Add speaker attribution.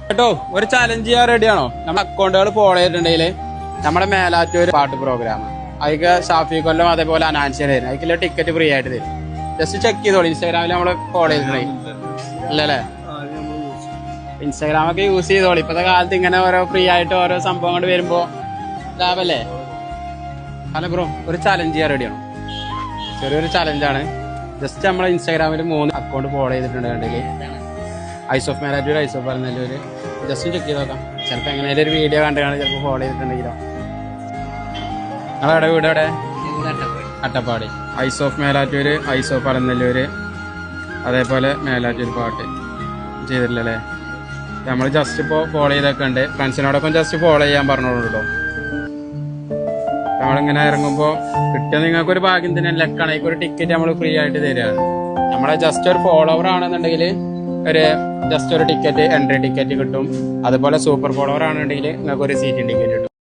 Speaker 1: കേട്ടോ ഒരു ചലഞ്ച് ചെയ്യാൻ റെഡിയാണോ? നമ്മുടെ അക്കൗണ്ടുകൾ ഫോളോ ചെയ്തിട്ടുണ്ടെങ്കിൽ നമ്മുടെ മേലാറ്റൂർ പാട്ട് പ്രോഗ്രാം അതിക്ക് ഷാഫി കൊല്ലം അതേപോലെ അനാൻസിയ തരും. അതിക്കുള്ള ടിക്കറ്റ് ഫ്രീ ആയിട്ട് തരും. ജസ്റ്റ് ചെക്ക് ചെയ്തോളൂ. ഇൻസ്റ്റാഗ്രാമിൽ നമ്മള് ഫോളോ ചെയ്തിട്ടുണ്ടെങ്കിൽ അല്ലല്ലേ? ഇൻസ്റ്റാഗ്രാമൊക്കെ യൂസ് ചെയ്തോളൂ. ഇപ്പത്തെ കാലത്ത് ഇങ്ങനെ ഓരോ ഫ്രീ ആയിട്ട് ഓരോ സംഭവങ്ങൾ വരുമ്പോ ലാഭല്ലേ? അല്ല ബ്രോ, ഒരു ചലഞ്ച് ചെയ്യാൻ റെഡിയാണോ? ചെറിയൊരു ചലഞ്ചാണ്. ജസ്റ്റ് നമ്മളെ ഇൻസ്റ്റാഗ്രാമിൽ 3 അക്കൗണ്ട് ഫോളോ ചെയ്തിട്ടുണ്ടെങ്കിൽ ice of Melattur, ice of പറഞ്ഞൊരു ജസ്റ്റ് ചെക്ക് ചെയ്ത് നോക്കാം. ചിലപ്പോൾ എങ്ങനെയാലും ഒരു വീഡിയോ കണ്ടാണ് ചിലപ്പോൾ ഫോളോ ചെയ്തിട്ടുണ്ടെങ്കിലോ. നിങ്ങളെവിടെ വീട്? എവിടെ? Attappadi. Ice of Melattur, ice of Paranjallur, അതേപോലെ മേലാറ്റൂർ പാട്ട് ചെയ്തിട്ടില്ലല്ലേ? നമ്മൾ ജസ്റ്റ് ഇപ്പോൾ ഫോളോ ചെയ്തൊക്കെ ഉണ്ട്. ഫ്രണ്ട്സിനോടൊപ്പം ജസ്റ്റ് ഫോളോ ചെയ്യാൻ പറഞ്ഞോളൂ കേട്ടോ. നമ്മളിങ്ങനെ ഇറങ്ങുമ്പോൾ കിട്ടിയ നിങ്ങൾക്കൊരു ഭാഗ്യം തന്നെ ലക്കാണെങ്കിൽ ഒരു ടിക്കറ്റ് നമ്മൾ ഫ്രീ ആയിട്ട് തരികയാണ്. നമ്മളെ ജസ്റ്റ് ഒരു ഫോളോവർ ആണെന്നുണ്ടെങ്കിൽ ഒരു ജസ്റ്റ് ഒരു ടിക്കറ്റ്, എൻട്രി ടിക്കറ്റ് കിട്ടും. അതുപോലെ സൂപ്പർ ഫോളോവർ ആണെന്നുണ്ടെങ്കിൽ നിങ്ങൾക്ക് ഒരു സീറ്റിംഗ് ടിക്കറ്റ് കിട്ടും.